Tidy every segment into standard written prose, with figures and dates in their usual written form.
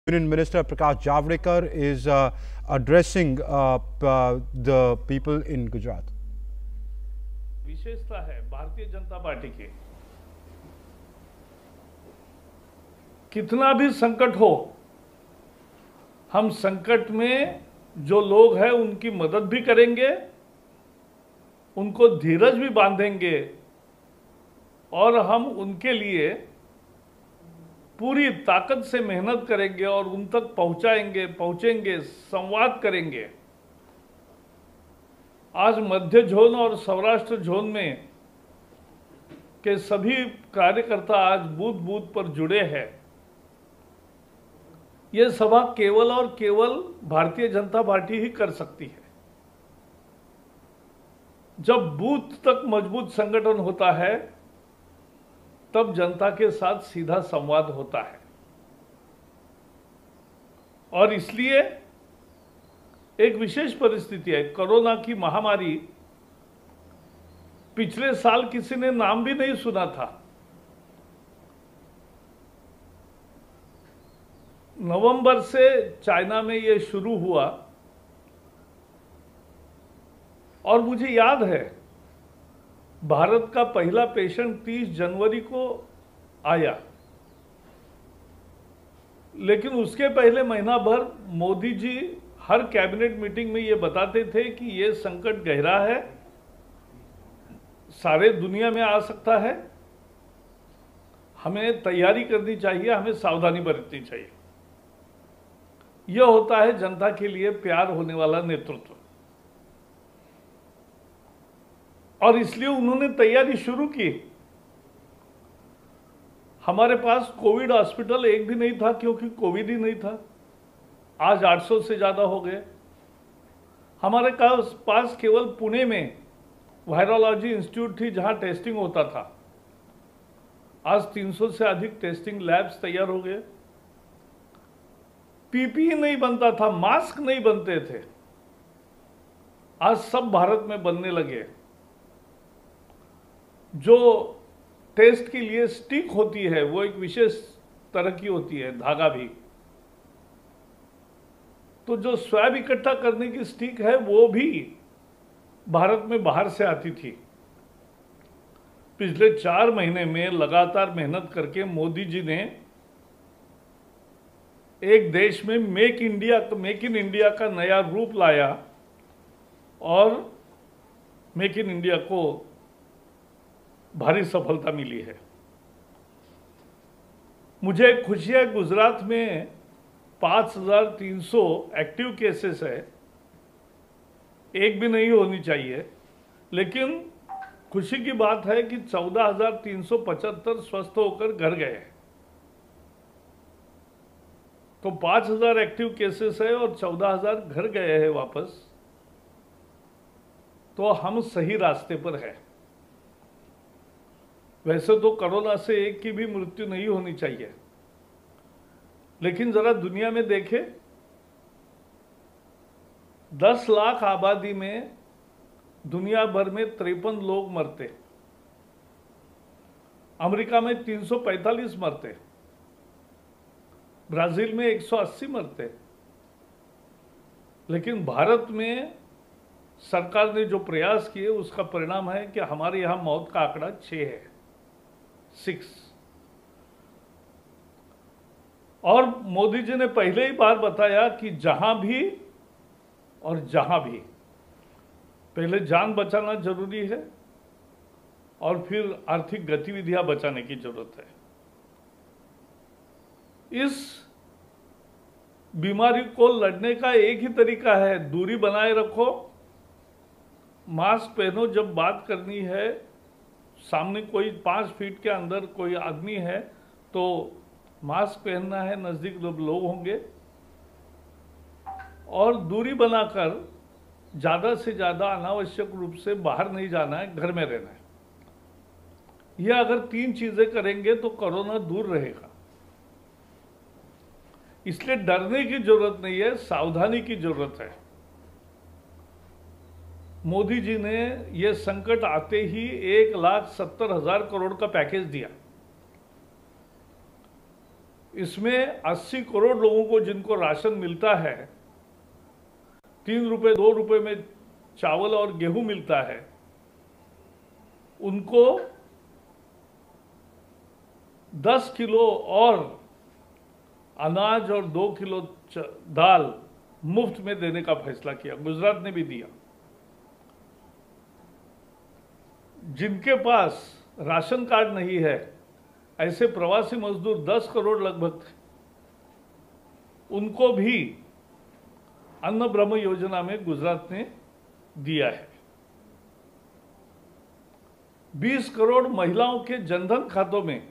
Union Minister Prakash Javadekar is addressing the people in Gujarat. विशेषता है Bharatiya Janata party की, कितना भी संकट हो, हम संकट में जो लोग हैं उनकी मदद भी करेंगे, उनको धीरज भी बांधेंगे और हम उनके लिए पूरी ताकत से मेहनत करेंगे और उन तक पहुंचेंगे, संवाद करेंगे। आज मध्य जोन और सौराष्ट्र जोन में के सभी कार्यकर्ता आज बूथ बूथ पर जुड़े हैं। यह सभा केवल और केवल भारतीय जनता पार्टी ही कर सकती है। जब बूथ तक मजबूत संगठन होता है तब जनता के साथ सीधा संवाद होता है और इसलिए एक विशेष परिस्थिति है। कोरोना की महामारी, पिछले साल किसी ने नाम भी नहीं सुना था। नवंबर से चाइना में यह शुरू हुआ और मुझे याद है भारत का पहला पेशेंट 30 जनवरी को आया, लेकिन उसके पहले महीना भर मोदी जी हर कैबिनेट मीटिंग में ये बताते थे कि ये संकट गहरा है, सारे दुनिया में आ सकता है, हमें तैयारी करनी चाहिए, हमें सावधानी बरतनी चाहिए। यह होता है जनता के लिए प्यार होने वाला नेतृत्व। और इसलिए उन्होंने तैयारी शुरू की। हमारे पास कोविड हॉस्पिटल एक भी नहीं था क्योंकि कोविड ही नहीं था। आज 800 से ज्यादा हो गए। हमारे पास केवल पुणे में वायरोलॉजी इंस्टीट्यूट थी जहां टेस्टिंग होता था। आज 300 से अधिक टेस्टिंग लैब्स तैयार हो गए। पीपीई नहीं बनता था, मास्क नहीं बनते थे, आज सब भारत में बनने लगे। जो टेस्ट के लिए स्टिक होती है वो एक विशेष तरह की होती है, धागा भी। तो जो स्वैब इकट्ठा करने की स्टिक है वो भी भारत में बाहर से आती थी। पिछले 4 महीने में लगातार मेहनत करके मोदी जी ने एक देश में मेक इन इंडिया का नया रूप लाया और मेक इन इंडिया को भारी सफलता मिली है। मुझे खुशी है, गुजरात में 5300 एक्टिव केसेस है, एक भी नहीं होनी चाहिए, लेकिन खुशी की बात है कि 14,375 स्वस्थ होकर घर गए हैं। तो 5000 एक्टिव केसेस है और 14,000 घर गए हैं वापस। तो हम सही रास्ते पर हैं। वैसे तो कोरोना से एक की भी मृत्यु नहीं होनी चाहिए, लेकिन जरा दुनिया में देखें, 10 लाख आबादी में दुनिया भर में 53 लोग मरते, अमेरिका में 345 मरते, ब्राजील में 180 मरते, लेकिन भारत में सरकार ने जो प्रयास किए उसका परिणाम है कि हमारे यहां मौत का आंकड़ा 6 है, 6। और मोदी जी ने पहले ही बार बताया कि जहां भी पहले जान बचाना जरूरी है और फिर आर्थिक गतिविधियां बचाने की जरूरत है। इस बीमारी को लड़ने का एक ही तरीका है, दूरी बनाए रखो, मास्क पहनो। जब बात करनी है, सामने कोई 5 फीट के अंदर कोई आदमी है तो मास्क पहनना है, नजदीक लोग होंगे, और दूरी बनाकर ज्यादा से ज्यादा अनावश्यक रूप से बाहर नहीं जाना है, घर में रहना है। यह अगर 3 चीजें करेंगे तो कोरोना दूर रहेगा। इसलिए डरने की जरूरत नहीं है, सावधानी की जरूरत है। मोदी जी ने यह संकट आते ही 1,70,000 करोड़ का पैकेज दिया। इसमें 80 करोड़ लोगों को जिनको राशन मिलता है, 3 रुपए 2 रुपए में चावल और गेहूं मिलता है, उनको 10 किलो और अनाज और 2 किलो दाल मुफ्त में देने का फैसला किया। गुजरात ने भी दिया। जिनके पास राशन कार्ड नहीं है, ऐसे प्रवासी मजदूर 10 करोड़ लगभग थे, उनको भी अन्न ब्रह्म योजना में गुजरात ने दिया है। 20 करोड़ महिलाओं के जनधन खातों में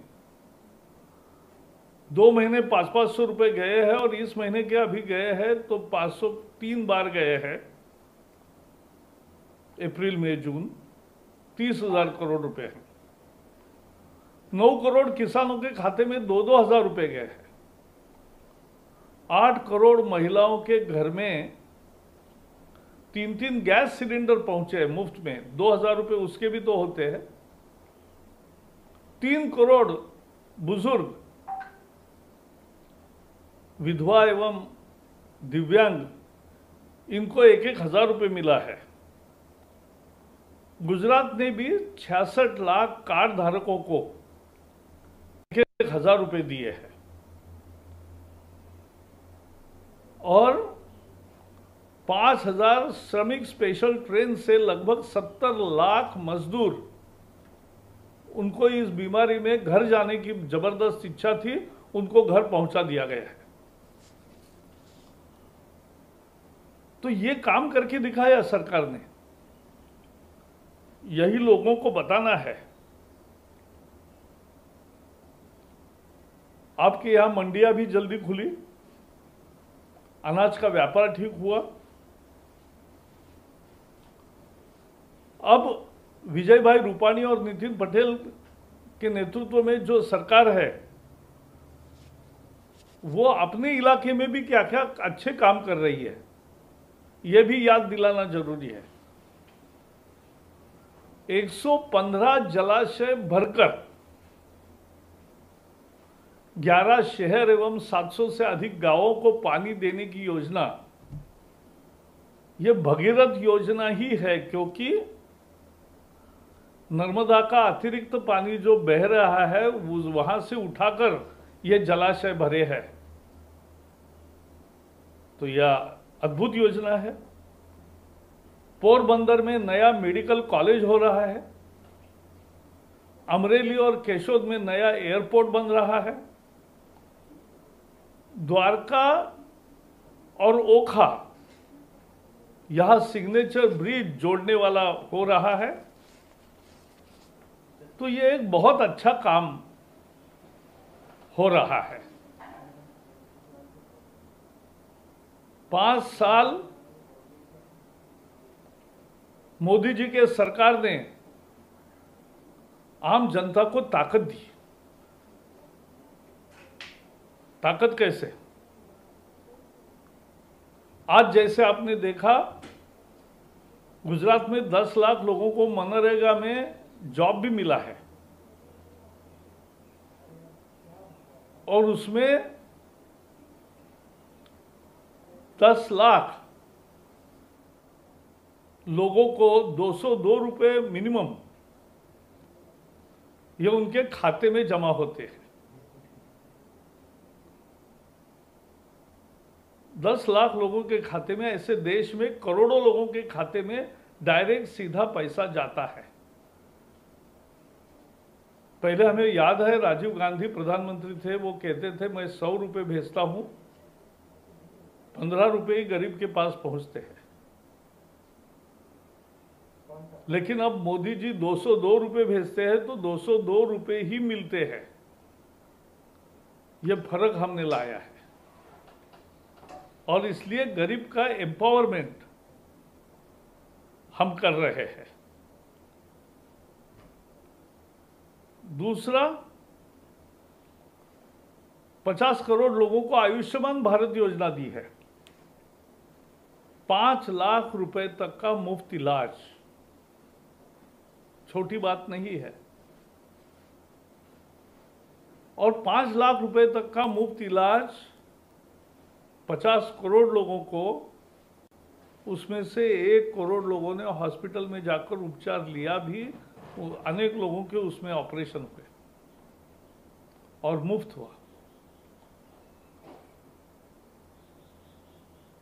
2 महीने 500-500 रुपए गए हैं और इस महीने के अभी गए हैं तो 503 बार गए हैं। अप्रैल मई जून 30,000 करोड़ रुपए हैं। 9 करोड़ किसानों के खाते में 2-2 हजार रुपए गए हैं। 8 करोड़ महिलाओं के घर में 3-3 गैस सिलेंडर पहुंचे हैं मुफ्त में, 2,000 रुपए उसके भी तो होते हैं। 3 करोड़ बुजुर्ग, विधवा एवं दिव्यांग, इनको 1-1 हजार रुपए मिला है। गुजरात ने भी 66 लाख कार्ड धारकों को 1 हजार रुपए दिए हैं और 5,000 श्रमिक स्पेशल ट्रेन से लगभग 70 लाख मजदूर, उनको इस बीमारी में घर जाने की जबरदस्त इच्छा थी, उनको घर पहुंचा दिया गया है। तो ये काम करके दिखाया सरकार ने। यही लोगों को बताना है। आपके यहां मंडियां भी जल्दी खुली, अनाज का व्यापार ठीक हुआ। अब विजय भाई रूपाणी और नितिन पटेल के नेतृत्व में जो सरकार है, वो अपने इलाके में भी क्या क्या अच्छे काम कर रही है, यह भी याद दिलाना जरूरी है। 115 जलाशय भरकर 11 शहर एवं 700 से अधिक गांवों को पानी देने की योजना, यह भगीरथ योजना ही है, क्योंकि नर्मदा का अतिरिक्त पानी जो बह रहा है वहां से उठाकर यह जलाशय भरे हैं। तो यह अद्भुत योजना है। पोरबंदर में नया मेडिकल कॉलेज हो रहा है। अमरेली और केशोद में नया एयरपोर्ट बन रहा है। द्वारका और ओखा, यहां सिग्नेचर ब्रिज जोड़ने वाला हो रहा है। तो ये एक बहुत अच्छा काम हो रहा है। 5 साल मोदी जी के सरकार ने आम जनता को ताकत दी। ताकत कैसे? आज जैसे आपने देखा, गुजरात में 10 लाख लोगों को मनरेगा में जॉब भी मिला है और उसमें 10 लाख लोगों को 202 रुपए मिनिमम ये उनके खाते में जमा होते हैं। 10 लाख लोगों के खाते में, ऐसे देश में करोड़ों लोगों के खाते में डायरेक्ट सीधा पैसा जाता है। पहले हमें याद है, राजीव गांधी प्रधानमंत्री थे, वो कहते थे मैं 100 रुपए भेजता हूं, 15 रुपए ही गरीब के पास पहुंचते हैं। लेकिन अब मोदी जी 202 रुपए भेजते हैं तो 202 रुपए ही मिलते हैं। यह फर्क हमने लाया है और इसलिए गरीब का एम्पावरमेंट हम कर रहे हैं। दूसरा, 50 करोड़ लोगों को आयुष्मान भारत योजना दी है। 5 लाख रुपए तक का मुफ्त इलाज, छोटी बात नहीं है। और 5 लाख रुपए तक का मुफ्त इलाज 50 करोड़ लोगों को, उसमें से 1 करोड़ लोगों ने हॉस्पिटल में जाकर उपचार लिया भी, अनेक लोगों के उसमें ऑपरेशन हुए और मुफ्त हुआ।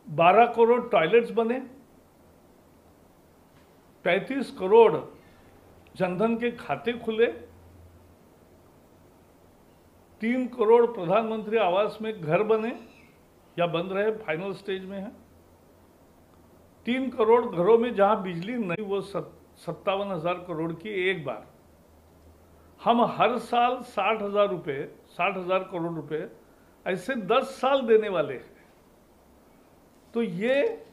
12 करोड़ टॉयलेट्स बने, 35 करोड़ जनधन के खाते खुले, 3 करोड़ प्रधानमंत्री आवास में घर बने या बन रहे, फाइनल स्टेज में है। 3 करोड़ घरों में जहां बिजली नहीं, वो 57,000 करोड़ की एक बार। हम हर साल 60,000 करोड़ रुपए ऐसे 10 साल देने वाले हैं। तो ये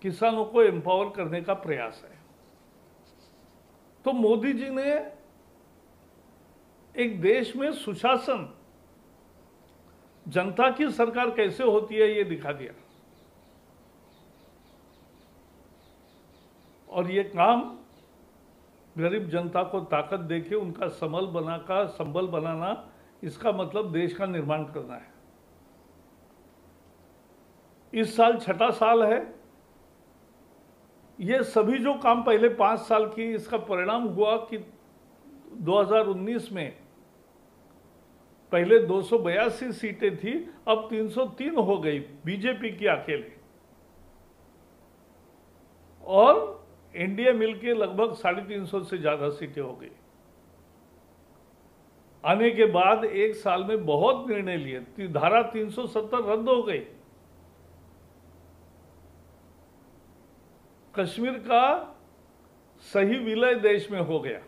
किसानों को एम्पावर करने का प्रयास है। तो मोदी जी ने एक देश में सुशासन, जनता की सरकार कैसे होती है, ये दिखा दिया। और ये काम गरीब जनता को ताकत देके उनका संबल बनाना, इसका मतलब देश का निर्माण करना है। इस साल 6ठा साल है। ये सभी जो काम पहले 5 साल की, इसका परिणाम हुआ कि 2019 में पहले 282 सीटें थी, अब 303 हो गई बीजेपी की अकेले, और एनडीए मिलके लगभग 350 से ज्यादा सीटें हो गई। आने के बाद एक साल में बहुत निर्णय लिए। धारा 370 रद्द हो गई। कश्मीर का सही विलय देश में हो गया।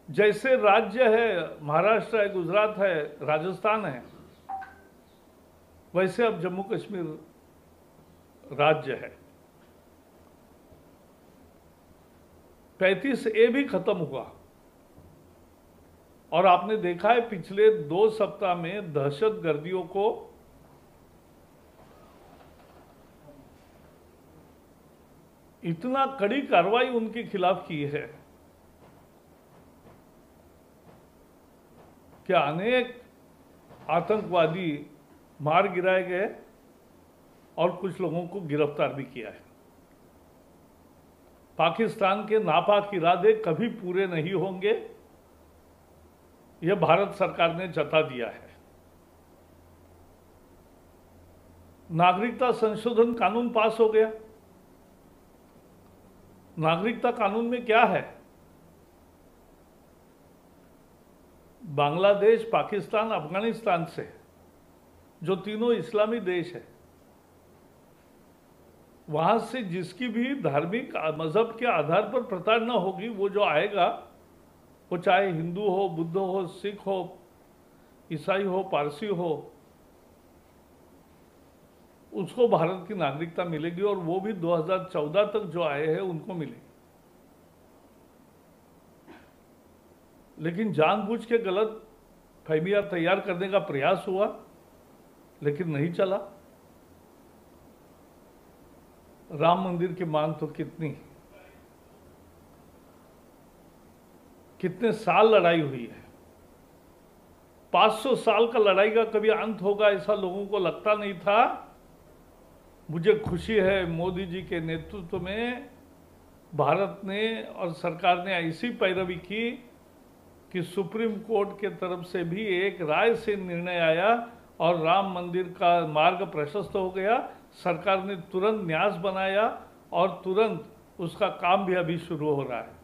जैसे राज्य है, महाराष्ट्र है, गुजरात है, राजस्थान है, वैसे अब जम्मू कश्मीर राज्य है। 35A भी खत्म हुआ। और आपने देखा है पिछले 2 सप्ताह में दहशतगर्दियों को इतना कड़ी कार्रवाई उनके खिलाफ की है कि अनेक आतंकवादी मार गिराए गए और कुछ लोगों को गिरफ्तार भी किया है। पाकिस्तान के नापाक इरादे कभी पूरे नहीं होंगे, यह भारत सरकार ने जता दिया है। नागरिकता संशोधन कानून पास हो गया। नागरिकता कानून में क्या है? बांग्लादेश, पाकिस्तान, अफगानिस्तान से, जो तीनों इस्लामी देश है, वहां से जिसकी भी धार्मिक मजहब के आधार पर प्रताड़ना होगी, वो जो आएगा, वो चाहे हिंदू हो, बुद्ध हो, सिख हो, ईसाई हो, पारसी हो, उसको भारत की नागरिकता मिलेगी। और वो भी 2014 तक जो आए हैं उनको मिलेगी। लेकिन जानबूझ के गलत फहमियां तैयार करने का प्रयास हुआ, लेकिन नहीं चला। राम मंदिर की मांग तो कितने साल लड़ाई हुई है। 500 साल का लड़ाई का कभी अंत होगा ऐसा लोगों को लगता नहीं था। मुझे खुशी है मोदी जी के नेतृत्व में भारत ने और सरकार ने ऐसी पैरवी की कि सुप्रीम कोर्ट के तरफ से भी एक राय से निर्णय आया और राम मंदिर का मार्ग प्रशस्त हो गया। सरकार ने तुरंत न्यास बनाया और तुरंत उसका काम भी अभी शुरू हो रहा है।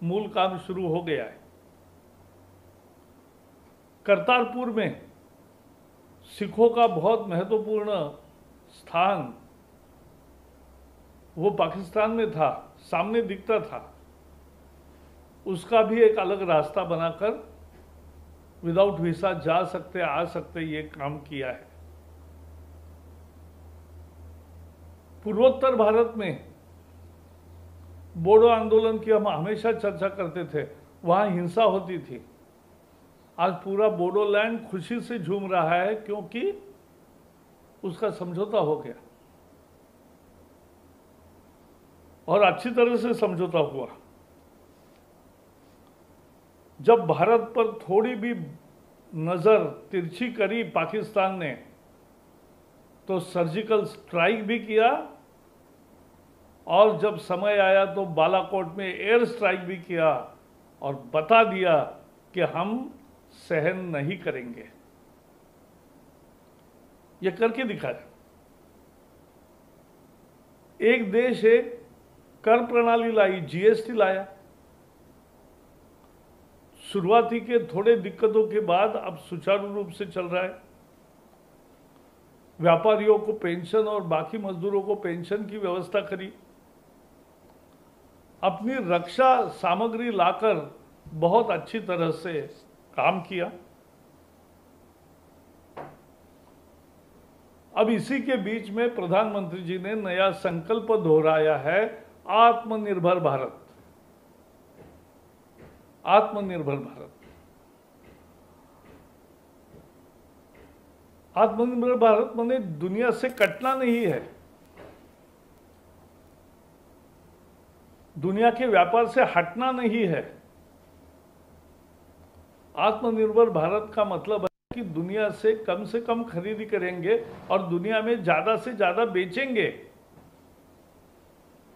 मूल काम शुरू हो गया है। करतारपुर में सिखों का बहुत महत्वपूर्ण स्थान, वो पाकिस्तान में था, सामने दिखता था। उसका भी एक अलग रास्ता बनाकर विदाउट वीसा जा सकते, आ सकते, ये काम किया है। पूर्वोत्तर भारत में बोडो आंदोलन की हम हमेशा चर्चा करते थे, वहां हिंसा होती थी। आज पूरा बोडोलैंड खुशी से झूम रहा है क्योंकि उसका समझौता हो गया और अच्छी तरह से समझौता हुआ। जब भारत पर थोड़ी भी नज़र तिरछी करी पाकिस्तान ने तो सर्जिकल स्ट्राइक भी किया, और जब समय आया तो बालाकोट में एयर स्ट्राइक भी किया और बता दिया कि हम सहन नहीं करेंगे। ये करके दिखाया। एक देश एक कर प्रणाली लाई, जीएसटी लाया। शुरुआती के थोड़े दिक्कतों के बाद अब सुचारू रूप से चल रहा है। व्यापारियों को पेंशन और बाकी मजदूरों को पेंशन की व्यवस्था करी। अपनी रक्षा सामग्री लाकर बहुत अच्छी तरह से काम किया। अब इसी के बीच में प्रधानमंत्री जी ने नया संकल्प दोहराया है, आत्मनिर्भर भारत। आत्मनिर्भर भारत। आत्मनिर्भर भारत माने दुनिया से कटना नहीं है, दुनिया के व्यापार से हटना नहीं है। आत्मनिर्भर भारत का मतलब है कि दुनिया से कम खरीदी करेंगे और दुनिया में ज्यादा से ज्यादा बेचेंगे,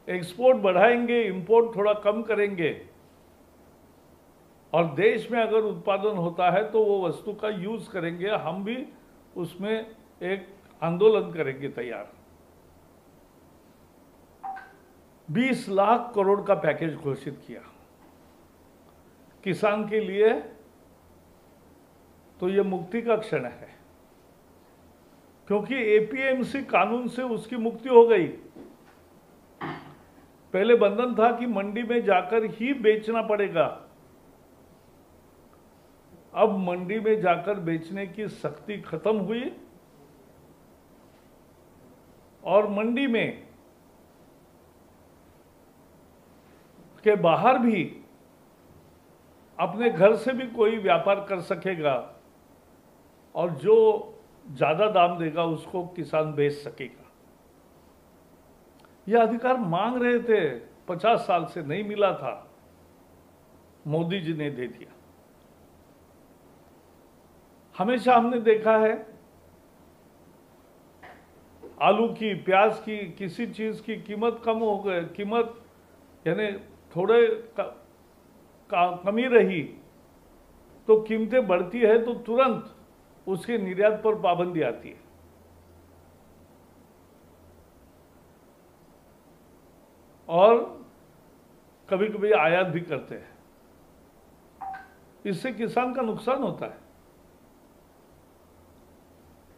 एक्सपोर्ट बढ़ाएंगे, इंपोर्ट थोड़ा कम करेंगे, और देश में अगर उत्पादन होता है तो वो वस्तु का यूज करेंगे। हम भी उसमें एक आंदोलन करेंगे तैयार। 20 लाख करोड़ का पैकेज घोषित किया किसान के लिए, तो ये मुक्ति का क्षण है, क्योंकि एपीएमसी कानून से उसकी मुक्ति हो गई। पहले बंधन था कि मंडी में जाकर ही बेचना पड़ेगा, अब मंडी में जाकर बेचने की सख्ती खत्म हुई, और मंडी में के बाहर भी अपने घर से भी कोई व्यापार कर सकेगा, और जो ज्यादा दाम देगा उसको किसान बेच सकेगा। यह अधिकार मांग रहे थे, 50 साल से नहीं मिला था, मोदी जी ने दे दिया। हमेशा हमने देखा है आलू की, प्याज की, किसी चीज की कीमत कम हो गई, कीमत यानी थोड़े कमी रही तो कीमतें बढ़ती है तो तुरंत उसके निर्यात पर पाबंदी आती है। और कभी कभी आयात भी करते हैं, इससे किसान का नुकसान होता है।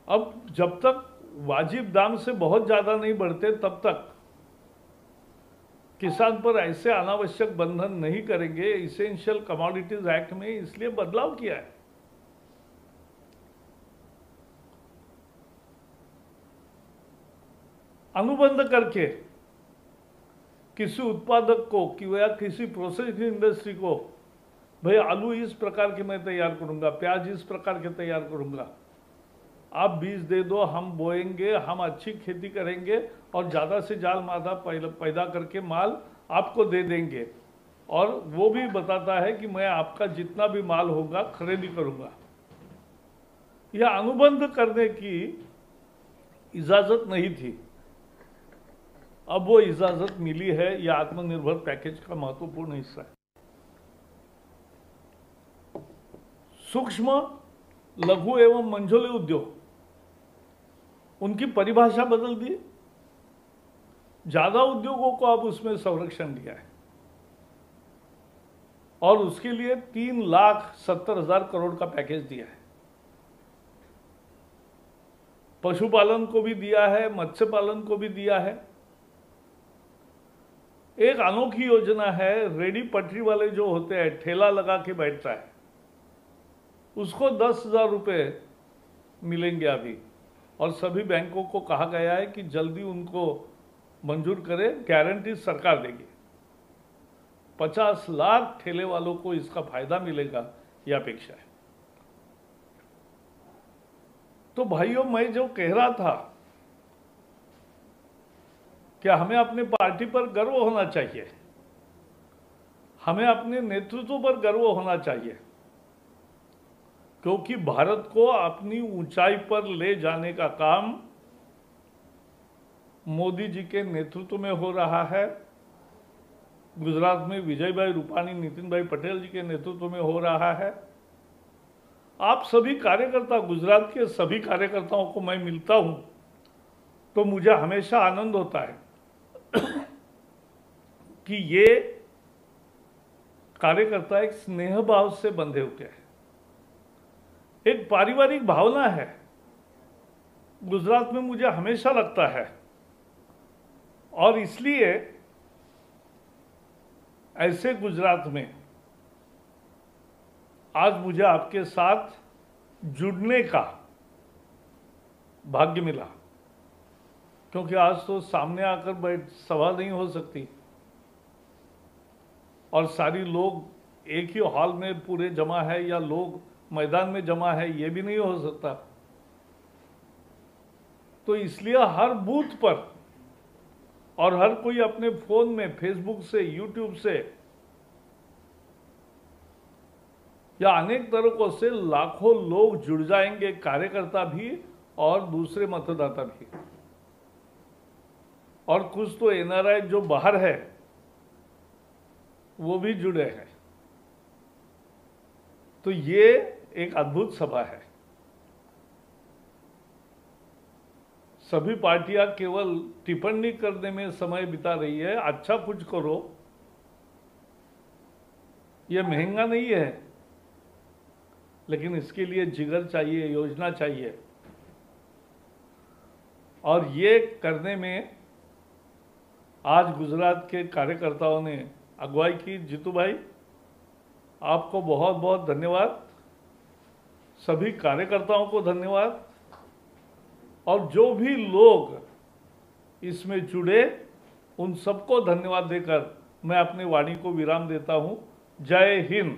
अब जब तक वाजिब दाम से बहुत ज्यादा नहीं बढ़ते तब तक किसान पर ऐसे अनावश्यक बंधन नहीं करेंगे। इसेंशियल कमोडिटीज एक्ट में इसलिए बदलाव किया है। अनुबंध करके किसी उत्पादक को या किसी प्रोसेसिंग इंडस्ट्री को, भाई आलू इस प्रकार के मैं तैयार करूंगा, प्याज इस प्रकार के तैयार करूंगा, आप बीज दे दो, हम बोएंगे, हम अच्छी खेती करेंगे और ज़्यादा से ज़्यादा मादा पैदा करके माल आपको दे देंगे, और वो भी बताता है कि मैं आपका जितना भी माल होगा खरीदी करूंगा। यह अनुबंध करने की इजाज़त नहीं थी, अब वो इजाज़त मिली है। यह आत्मनिर्भर पैकेज का महत्वपूर्ण हिस्सा है। सूक्ष्म, लघु एवं मंझोले उद्योग, उनकी परिभाषा बदल दी। ज्यादा उद्योगों को अब उसमें संरक्षण दिया है, और उसके लिए 3,70,000 करोड़ का पैकेज दिया है। पशुपालन को भी दिया है, मत्स्य पालन को भी दिया है। एक अनोखी योजना है, रेडी पटरी वाले जो होते हैं, ठेला लगा के बैठता है, उसको 10,000 रुपये मिलेंगे अभी, और सभी बैंकों को कहा गया है कि जल्दी उनको मंजूर करें, गारंटी सरकार देगी। 50 लाख ठेले वालों को इसका फायदा मिलेगा, यह अपेक्षा है। तो भाइयों, मैं जो कह रहा था कि हमें अपनी पार्टी पर गर्व होना चाहिए, हमें अपने नेतृत्व पर गर्व होना चाहिए, क्योंकि भारत को अपनी ऊंचाई पर ले जाने का काम मोदी जी के नेतृत्व में हो रहा है। गुजरात में विजय भाई रूपाणी, नितिन भाई पटेल जी के नेतृत्व में हो रहा है। आप सभी कार्यकर्ता, गुजरात के सभी कार्यकर्ताओं को मैं मिलता हूं तो मुझे हमेशा आनंद होता है कि ये कार्यकर्ता एक स्नेह भाव से बंधे हुए हैं, एक पारिवारिक भावना है। गुजरात में मुझे हमेशा लगता है, और इसलिए ऐसे गुजरात में आज मुझे आपके साथ जुड़ने का भाग्य मिला, क्योंकि आज तो सामने आकर बैठ सभा नहीं हो सकती और सारी लोग एक ही हॉल में पूरे जमा है या लोग मैदान में जमा है, ये भी नहीं हो सकता। तो इसलिए हर बूथ पर और हर कोई अपने फोन में फेसबुक से, यूट्यूब से या अनेक तरीकों से लाखों लोग जुड़ जाएंगे, कार्यकर्ता भी और दूसरे मतदाता भी, और कुछ तो एनआरआई जो बाहर है वो भी जुड़े हैं। तो ये एक अद्भुत सभा है। सभी पार्टियां केवल टिप्पणी करने में समय बिता रही है। अच्छा कुछ करो, ये महंगा नहीं है, लेकिन इसके लिए जिगर चाहिए, योजना चाहिए, और ये करने में आज गुजरात के कार्यकर्ताओं ने अगुवाई की। जीतू भाई, आपको बहुत बहुत धन्यवाद, सभी कार्यकर्ताओं को धन्यवाद, और जो भी लोग इसमें जुड़े उन सबको धन्यवाद देकर मैं अपनी वाणी को विराम देता हूं। जय हिंद।